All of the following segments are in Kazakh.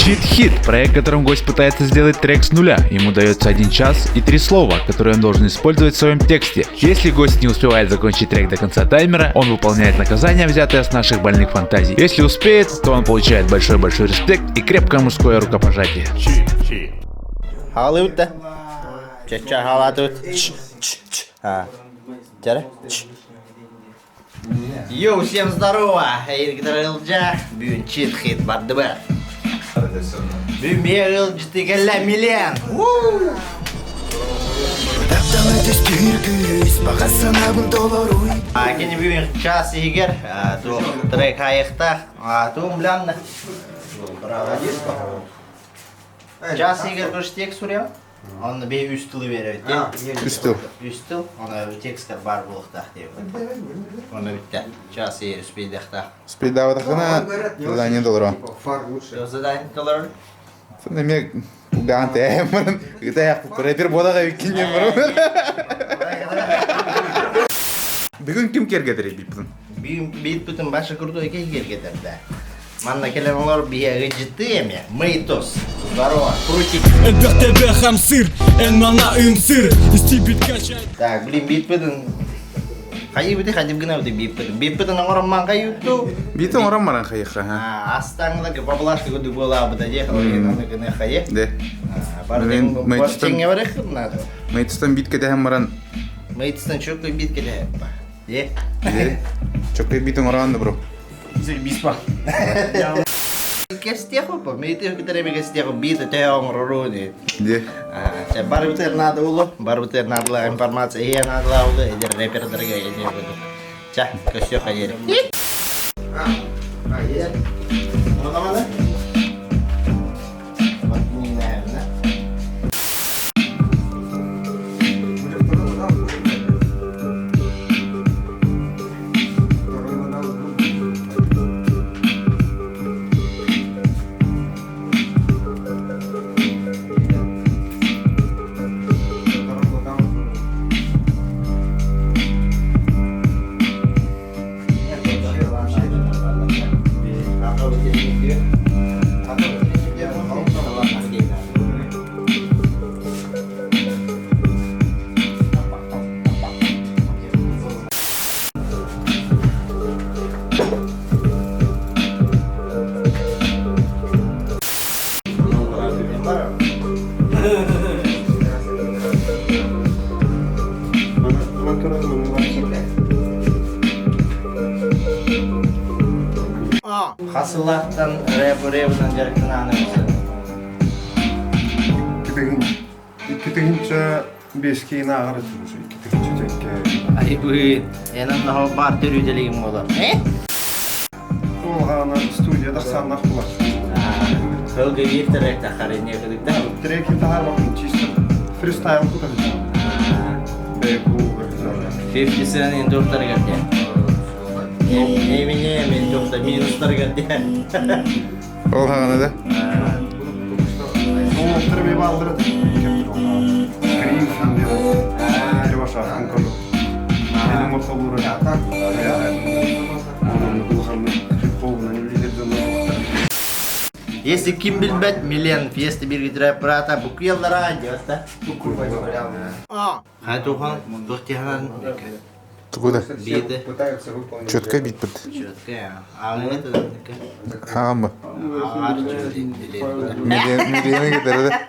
Cheat Hit – проект, в котором гость пытается сделать трек с нуля. Ему дается 1 час и 3 слова, которые он должен использовать в своем тексте. Если гость не успевает закончить трек до конца таймера, он выполняет наказание, взятое с наших больных фантазий. Если успеет, то он получает большой-большой респект и крепкое мужское рукопожатие. Халыутта. Чача халатут. Йоу, всем здорово! Иргдар Илджа, бюн Cheat Hit бардыбар. Бюн бегал житикалла миллион. Кені бюн час егер, то трек аяқта, то млянна. Час егер көштек суря. Он бе üstülü veriyor. Üstül. Üstül. Ona tekstler бар болықта деп. Оны бітті. Час егер үспейдіқта. Спидаватахана задание доллара. Задание доллар. Сонда ганте эмрен. Гитая рэпер бодага викинген бар. Бүгүн ким кергедер биппин? Биппин башы курдой кергедер да. Манна келен олар бияга житти эме. Мейтос. Здорово. Крутик. НПТБ хам сыр, энмана сыр. Стипит качать. Так, блин, биппин. Кайы бите хадип гына бите биппин. Биппин орам ман кайытту. Битен орам маран кайыкка. Астаңда баблашка көдү бола буда же. Оны гына кайы. Де. Бардын бостеңе бар экин надо. Мейтстан битке дехем маран. Мейтстан чөкөй битке де. Е. Чокой битен оранды бро. Биспа. Кестеху, по мейте китаре кестеху бита теон роруни. Де. Се барбитер надо уло, барбитер надо информация е надо уло, идер репер дорога е не буду. Ча, костё хаери. Е. Нормально? Вот не наверное. Hasıllahtan rap-dan jarıktın anımızı. Китегинче бешки нагар чүшү. Китегинче жекке. Ay bu enam daha bar törüdeligim olar. Ол гана студияда санак булат. Kölge bir terek takar ne kadar da. Треки тагар вакыт чисто фристайл кутады. Беку. 50 senenin doktora geldi. Ne men doktor minuslar geldi. Ол хагана да. Ол терби балдырат. Крим фандер. Жобаша анкол. Менин мотолуру. Так. Если kim bilmez milyon fiesta bir gider prata bu yıllara diyorsa. Ha tuhan doktihanan Tukуда. bide. Чётко битпит. Четко ya. Ağını da. Хагамбы. Ağır çözdü. Миллионы кетер да.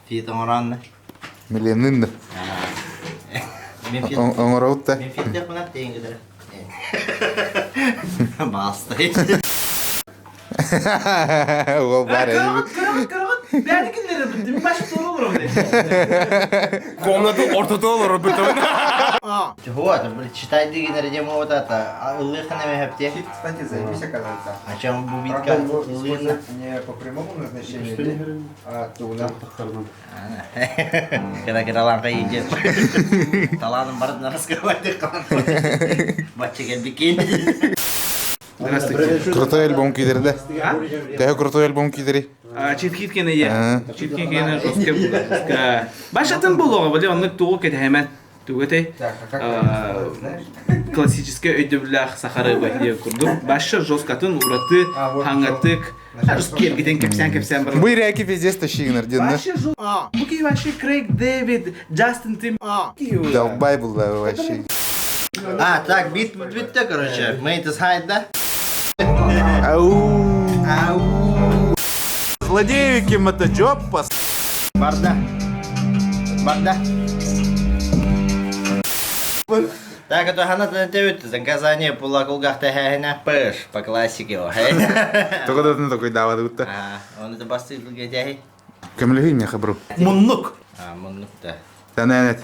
Fiyatın oranı. Миллионын да. Men fiyat. Оңораут да. Men fiyat yapmak deyin gider. Bastı. Ол бар. Kıramat. Berdikinleri bir başka soru olur orada. Комната ortada olur o bütün. Вот, читай дигинер демо вот это. Лыхана мы хапте. Кстати, запись оказывается. А чем бубитка? Лына. Не по прямому назначению, а туда. Kira-kira langkah hijau. Talanın barat раскрывать kalan. Бачыгел bikin. Крутой альбом кидерде. Тээ крутой альбом кидери. Cheat Hit kene ye. Cheat Hit kene жестко. Башатын болуға бәле онлық туғы кет hemen. Тугете классический өйдөблях сахары бәхие курдук. Башы жесткатын ураты хангатык Русский гитен кепсен бар. Bu reaki pizdes taşıyınır dinle. Вообще жу. Bu ki вообще Крейг Дэвид, Джастин Тим. Долбай был да вообще. А, так, бит-то, короче. Мейтес хайд, да? Ау. Злодею кематоджоп пас. Барда. Барда. Так, это ханатан тевит, заказание пула кулгахта хэна пэш, по классике его, хэ. Только тут такой дава тут. Он это бастый лугетяхи. Кемлеги мне хабру. Муннук. Муннукта. Тананет.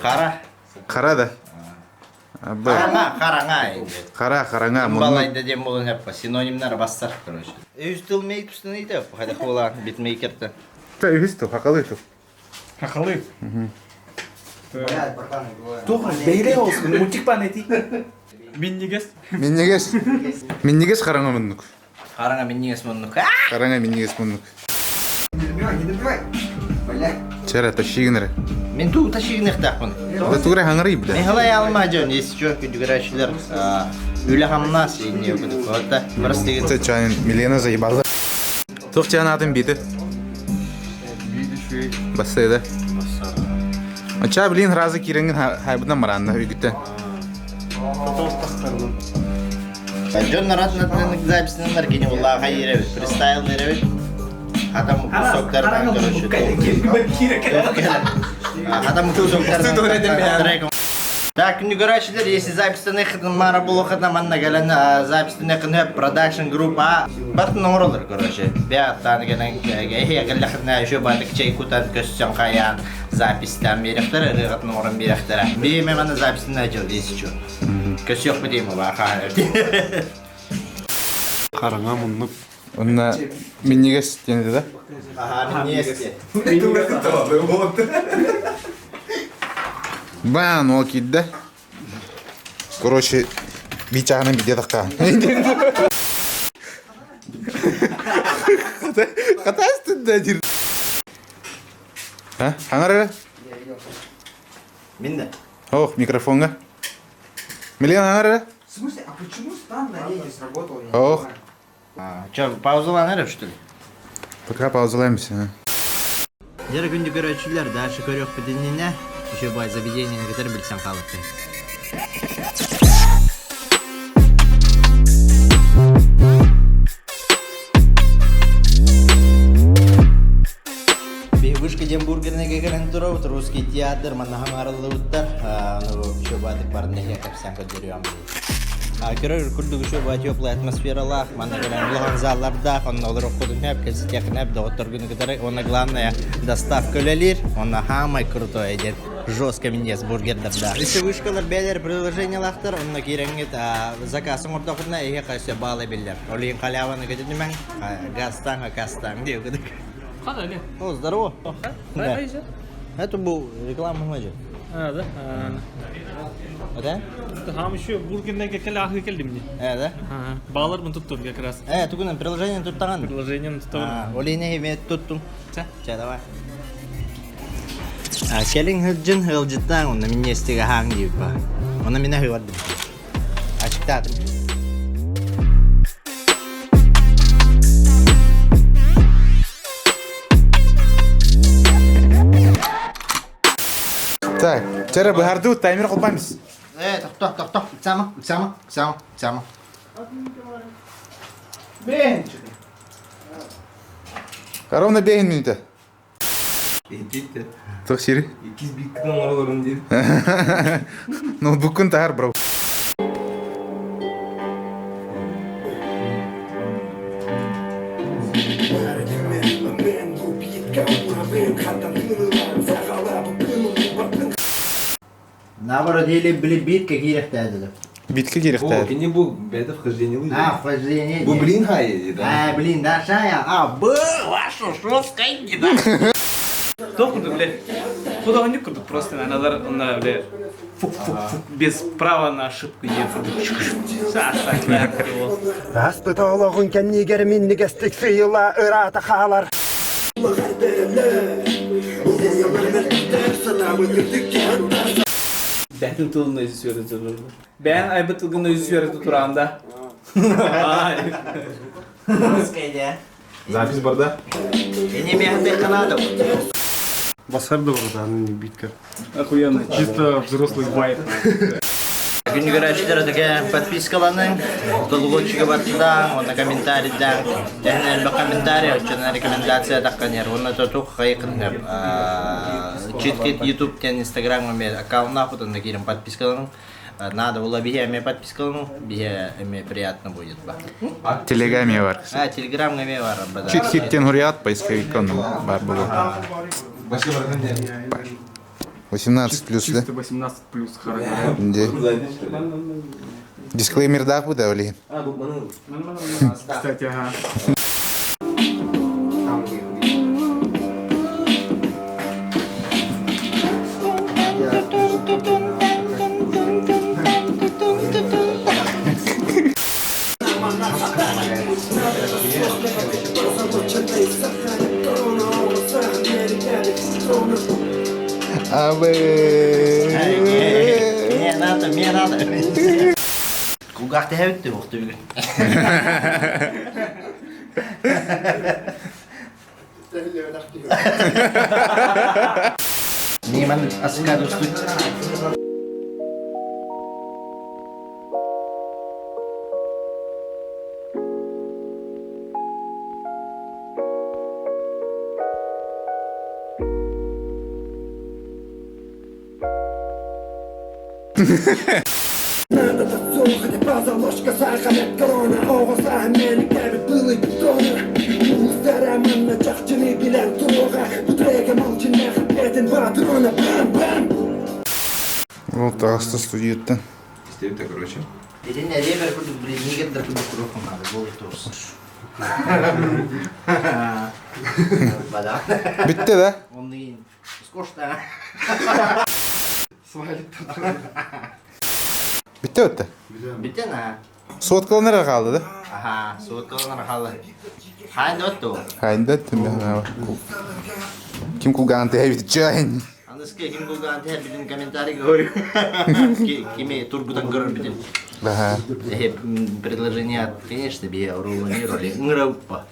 Хара. Хара да. Абы. Харanga. Харanga. Балай да дем болон хеппа, синонимнар бастар, короче. Үстіл мейк пустыны итеп, хада хула битмейкерті. Та юристу, хакалыту. Хахалы. Тоха, бейле olsun. Мультик панети. Миннигес. Миннигес харanga муннук. Харanga миннигес муннук. Харanga миннигес муннук. Чара тащигнер. Мен ту ташигнех тахпын. Да тугра хангры бда. Мен халай алма жон, если чё, күдігірәшілер үлі хамнас, не өкіді қоғатта. Біріс деген. Це чайын Милена заебалды. Тоқ чайын атын биді. Басы да. Ача блин разы киренген хайбыдан маранна үгітті. Жон наратнатының записінлер кені ұллаға хайыревет, фристайл неревет. Адам кусоктарынан, короче. Адам кусоктарынан. Так, күнігірәшілер, если записін еқідің мара бұл оқыдна манна кәлін записін еқін өп продакшн группа бақтын оңырылыр, короче. Бияттан кәлін еғіліқідна үші баты кчай кутан көссен қаян запистан беректері, ғығытын орын беректері. Бейме мана записін әжіл дейсі чу. Көсі yok бідеймі бақа. Қараңа мұннық. Онна Миннигес тенді да? Ага, мен не есте. Бан ол кидді. Короче, бичағының биде таққа. Қата үстінде жир. Хаңар Мен де. Ох, микрофонға. Милен хаңар В смысле, а почему стан на рейде сработал? Ох. Чё, паузаланырып, что ли? Пока паузалаймыз. Дері күнді көрөчілер, дальше көрек бідініне, еще бай заведение, на который білсен қалыпты. Вышка Дембургеріне кекерін тұрауыт, русский театр, маннахам арылауыттар, еще бадық бардығы кәпсен көддері Көрөр күрдүк үші ба теплый атмосфералах, манна келен улған заллардақ, онна олар оқудың әп, кәлсі текін әп, доғыттар күні кітары, онна главная доставка өлелер, онна хамай крутой едет, жестко минес бургердерда. Если вышкалар бәлер приложениялақтар, онна кереңет заказың орта құдына еге қайсы балы белдер. Олейін қаляваны көтеді мәң, гастан, деу күдік. Қада не? О, здорово. Қайсы? Это был реклама мажа. Да. Да? Ham еще бургерден келе ахы келдим не. Да? Балалармын туттум как раз. Тугунан приложение туттаған. Приложениені тұтауын. Олейіне хемет туттум. Ча? Давай. Келин хыджын хылжыттан, онна мен естігі хаң дейіп ба. Онна мені хывардым. Ашықтадым. Так, чара бұхарды таймер қолпаймыз. Тоқ. Сама. Бен! Ровно бейін минута. Едетті. Тоқ шері? 200 биткінің ораларын дейм. Ноутбукын тағар, брау. Наоборот, или битка кирехті әділі. Битке керек О, тәді. кені бұл бәді вхождение лыжи. Вхождение. Бұл блин хай еді, да? Блин, да, шая. Вашу шоскай, да. Кто курдук, блядь? Куда не курдук, просто надо, блядь, без права на ошибку Аспыталығын кәннегер миннігестік сыйыла ұрата қалар. Бәтін тұлын өзі сөрді тұрды. Бән айбы тұлғын өзі сөрді тұрғанда. Раскайда. Запись бар да? Я не мягкий канадов. Басар да бар да, не битка. Охуенно, чисто взрослый вайп. Күнгі көрәшілердігі подпискаланың, толғылчыға баттыдан, оны комментарийден, және әлбі комментарий, өтчені рекомендация таққанер, оны тұтуқ қайықыныр. Читкет YouTube тен Instagram өме аккаунна құтында керім подпискаланың. Надо было бихе әме подпискаланың, бихе әме приятно будет. Телеграме бар. Телеграм әме бар. Чит хиттен хурият поисковикон бар было. 18 плюс, да? 18 плюс, хорошо. Де. Дисклеймер да буде, Олег? Кстати, ага. Мне надо. Кугах ты хэвит ты ухты бүгін. Неман асыкаду студ. Надо хотя база, ложка сахара, корона, оғыз әмені кәбі бұлы бетоны. Мұғыздарамын жақчыны білән тұруға, бұтрайға малчыны қапетін батырона, бам-бам. Вот тағысты студиеттен. Степта, короче. Един ребер күдік біле, негердер күдік тұрықын надо, бұл тұрсын. Бада. Бітті да? Онды кейін, скошта. Бітті өтті? Бітен, а? Соткаланарға қалды да? Аха, суыткалан арқалы. Хайынды өтті ол. Хайында өттім да. Ким кулган тәйбіт жайын. Андыске кім болған тәр білін комментарий көрі. Кеме тургудан көрір білін. Да. Предложение, конечно, бе уруланировали. Ngыраппа.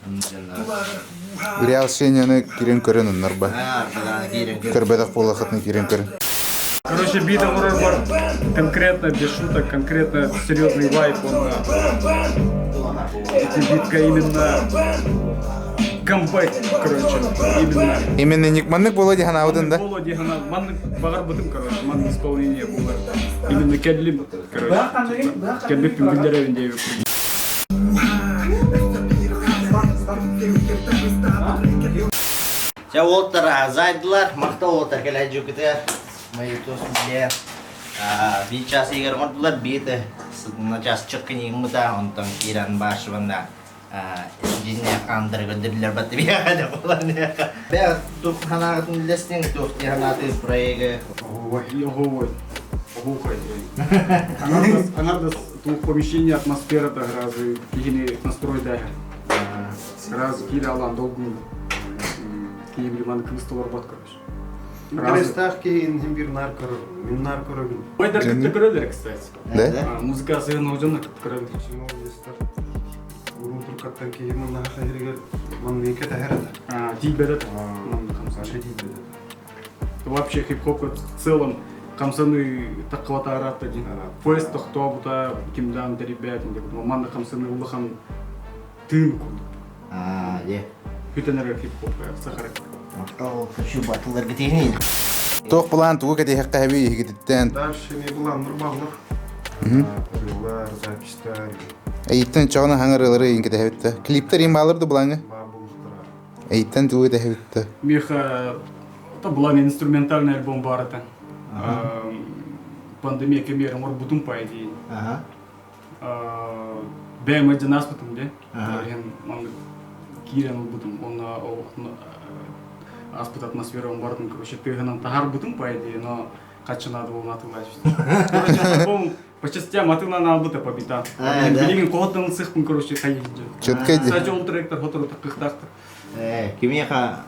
Реалшенияны керен көрін ұнар ба. Бадан кейрен көрі. Көрбедақ болақытны керен көрін. Короче, бита урор бар конкретно, без шуток, конкретно серьезный вайп. Битка именно комбайт, короче, именно. Именно Никманнык было деген аудын да? Было дегана, манны багар бытым, короче, манны исполнение было. Именно кәдлим, короче, кәдлик пен гүлдеревіндегі. Сейчас олттар зайдылар, мақта олттар келай жүкіті. Мои тосмысле. Bir час егер ордылар, бейті. На час чыққын еңіміда, онтан кейран башы банда. Жинне қандыр көндірілер бәтті бейғады болар неға. Бәғ тұқ қанағытын білестің, тұқ тиғанаты проегі. Ого, глухо. Анардас тух помещение, атмосфера-то разы, ихини настрой дәгір. Разы кейлі алан долгын. Кейім лиман кымыстылар бат, короче. Крестах кейін зимбир наркоры, мен наркоры gün. Ойдар күтті көрелер, кстати. Да? Музыка сыйын оғжанна күтті көрелер. Şimdi o listar. Urun turkattan кейін мұнда қайыргер, мұн меке тәхәрді. Тик бедет. Саша дейді. Вообще хип-хоп в целом камсаны таққывата аратта дейін. Фест тоқтуабыта кимдан ребят, маманда камсаны улахан тыын күлді. Де. Хүтенерге хип-хоп, сахарак. Мақтал күші батылар кетейін. Тоқ бұлан туғы кәде хаққа әбей егедеттен. Дальше не была нұрбағылар. Рылар, запистар, Әйттен чағына хаңырылары ең кәде әбетті. Клиптер ең балырды бұлаңы? бабылықтыра. Әйттен туғы кәде әбетті. Меха, это была инструментальный альбом Барата. Пандемия кемера мор бутум по идее. Бэм один нас потом, да? Он кирен бутум, он аспект атмосфера он Баратом, короче, ты гнан тагар бутум по идее, но кача надо было натылать. Короче, альбом по частям атына на албыта побита. Билигин kohottan цехпын, короче, ходить. Чётко иди. Кстати, он тректор, который такых-так. Кимеха,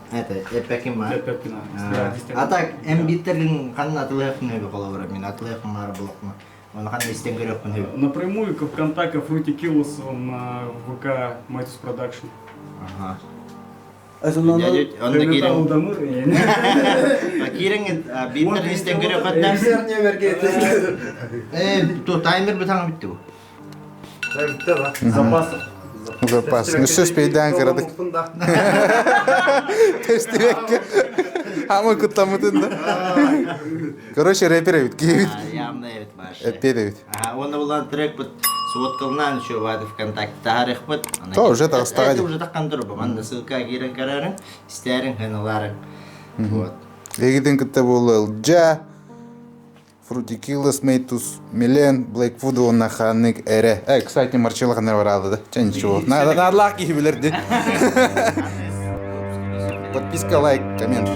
эпеким ма. А так, эмбиттерин қанын атылығын өбі қолы бұры, мен атылығын мары бұлықма. Оны қан естен көрөкпүн хөп. Напрямую к ВКонтакте Fruity Kills на ВК Майтус Продакшн. Ага. Асылнан Онда кирен. Удамыр. Кирен биттер естен көрөкпүн. не меркет. То таймер бутаңа битти бу. Запасов. Запас. Ну все, спейден кырадык. Тестивекке. Хамы куттамытын да. Короче, рэпер эбит, киебит. Явно эбит баш. Эппейт эбит. Оны булан трек бут. Суоткалнан еще вады ВКонтакте тарих бут. То уже так стагали. Это уже так контрол. Манда ссылка кирен карарын, стерин ханаларын. Вот. Эгиден кытта болу Элджа, Fruity Kills, Мейтус, Милен, Блэквуд онна ханник эре. Кстати, Марчелло ханер барады да. Ча ничего. Надо лак киебилерди. Подписка, лайк, коммент.